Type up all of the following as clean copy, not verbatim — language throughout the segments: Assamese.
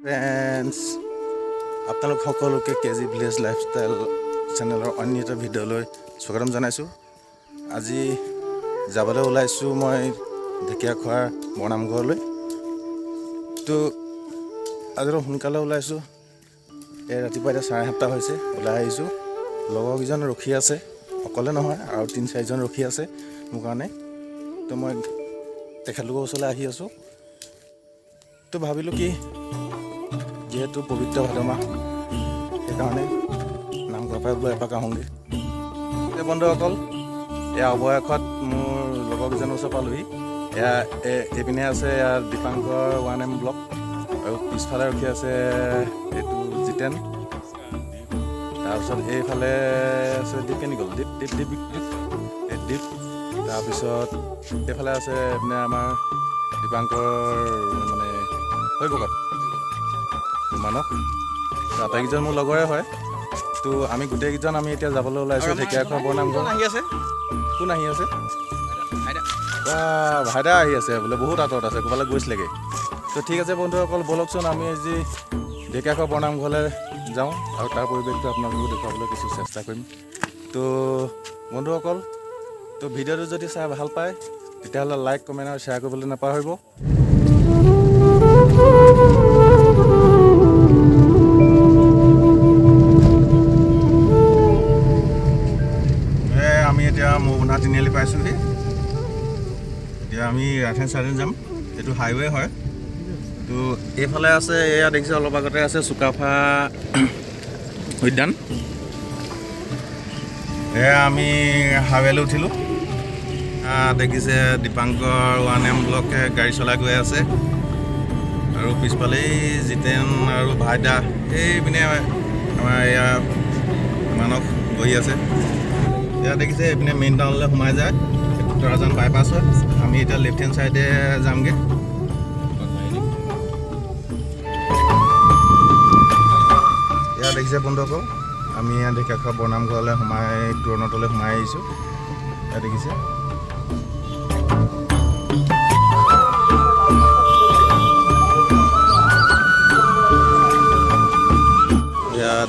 ফ্ৰেণ্ডছ, আপোনালোক সকলোকে কেজি ভিলেজ লাইফষ্টাইল চেনেলৰ অন্য এটা ভিডিঅ'লৈ স্বাগতম জনাইছোঁ। আজি যাবলৈ ওলাইছোঁ মই ঢেকীয়াখোৱাৰ বৰনামঘৰলৈ। তো আজি অলপ সোনকালে ওলাইছোঁ। ৰাতিপুৱা এতিয়া 7:30 হৈছে। ওলাই আহিছোঁ, লগৰকেইজন ৰখি আছে, অকলে নহয় আৰু 3-4জন ৰখি আছে মোৰ কাৰণে। তো মই তেখেতলোকৰ ওচৰলৈ আহি আছোঁ। তো ভাবিলোঁ কি যিহেতু পবিত্ৰ ভাদ মাহ, সেইকাৰণে নামঘৰৰ পৰা বোলো এপাক আহোঁগৈ। এই বন্ধুসকল, এয়া অৱশেষত মোৰ লগৰকেইজনৰ ওচৰ পালোহি। এয়া এইপিনে আছে দীপাংকৰ 1M ব্লক, আৰু পিছফালে ৰখি আছে এইটো জিতেন। তাৰপিছত এইফালে আছে দীপ কেনিগল, দীপ। তাৰপিছত এইফালে আছে এইপিনে আমাৰ দীপাংকৰ মানে শৈৱকত মানস। আটাইকেইজন মোৰ লগৰে হয়। তো আমি গোটেইকেইজন এতিয়া যাবলৈ ওলাইছোঁ ঢেকীয়াখোৱা বৰনামঘৰ। কোন আহি আছে? ভাইদা আহি আছে বোলে, বহুত আঁতৰত আছে, ক'ৰবালৈ গৈছিলেগৈ। তো ঠিক আছে বন্ধুসকল, ব'লকচোন আমি আজি ঢেকীয়াখোৱা বৰনামঘৰলৈ যাওঁ আৰু তাৰ পৰিৱেশটো আপোনালোকক দেখুৱাবলৈ কিছু চেষ্টা কৰিম। তো বন্ধুসকল, তো ভিডিঅ'টো যদি চাই ভাল পায় তেতিয়াহ'লে লাইক, কমেণ্ট আৰু শ্বেয়াৰ কৰিবলৈ নাপাহৰিব। আমি এতিয়া মৌবনা তিনিআলি পাইছোঁহি। এতিয়া আমি ৰাধেন চাইডে যাম। এইটো হাইৱে হয়। তো এইফালে আছে, এয়া দেখিছে অলপ আগতে আছে চুকাফা উদ্যান। এয়া আমি হাইৱেলৈ উঠিলোঁ। দেখিছে দীপাংকৰ 1M ব্লকে গাড়ী চলাই গৈ আছে, আৰু পিছফালেই জিতেন আৰু ভাইদা এইপিনে আমাৰ এয়া মানস বহি আছে। এয়া দেখিছে এইপিনে মেইন টাউনলৈ সোমাই যায়, তৰাজান বাইপাছ হয়। আমি এতিয়া লেফ্ট হেণ্ড চাইডে যামগৈ। এয়া দেখিছে বন্ধুসকল, আমি ইয়াত ঢেকীয়াখোৱা বৰনামঘৰলৈ তোৰণতলৈ সোমাই আহিছোঁ। এয়া দেখিছে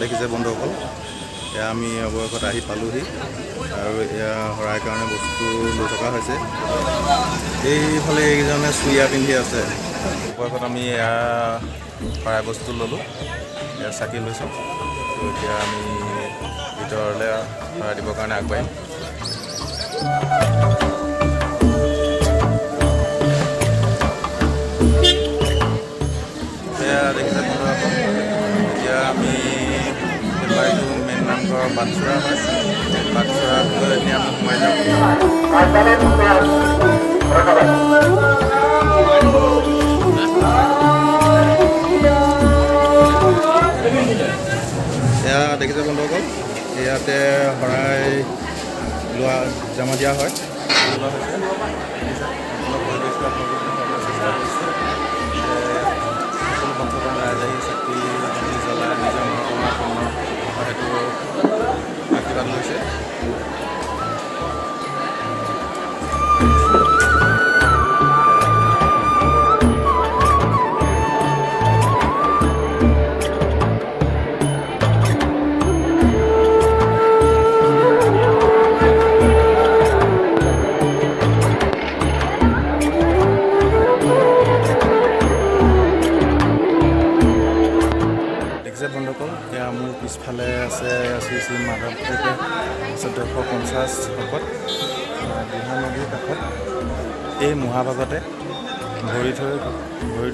দেখিছে বন্ধুসকল, এয়া আমি অৱশেষত আহি পালোহি, আৰু এয়া শৰাই কাৰণে বস্তু লৈ থকা হৈছে। এইফালে এইকেইজনে চুৰিয়া পিন্ধি আছে। অৱশেষত আমি এয়া শৰাই বস্তু ল'লোঁ, এয়া চাকি লৈছোঁ। তো এতিয়া আমি ভিতৰলৈ শৰাই দিবৰ কাৰণে আগবাঢ়িম। এয়া দেখিছে বন্ধুসকল, এতিয়া আমি এইটো মেইন নামঘৰৰ বাটচুৰা হয়। বাটচুৰাত এতিয়া আমি সোমাই যাওঁ। এয়া দেখিছে বন্ধুসকল, ইয়াতে শৰাই লোৱা জমা দিয়া হয়। সকলো ভক্তগণ ৰাইজে আহি চাকি জ্বলাই নিজৰ মনোকামনা সেইটো আশীৰ্বাদ লৈছে। বন্ধুসকল, এয়া মোৰ পিছফালে আছে শ্ৰী শ্ৰী মাধৱদেৱে 1450 শকত বুঢ়া নদীৰ কাষত এই মহাভাগতে ভৰি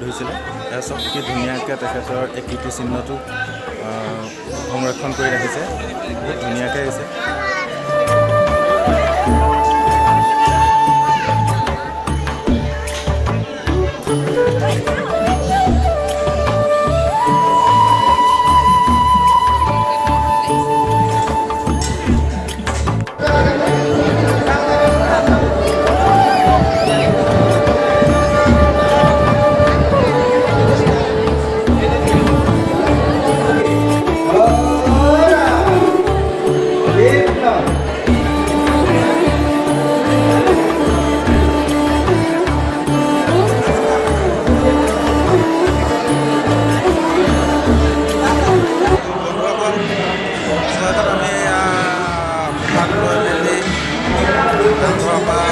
ধৰিছিলে। এয়া চব কি ধুনীয়াকৈ তেখেতৰ এই কীৰ্তিচিহ্নটো সংৰক্ষণ কৰি ৰাখিছে, বহুত ধুনীয়াকৈ আহিছে। Yeah. নামঘৰৰ পৰা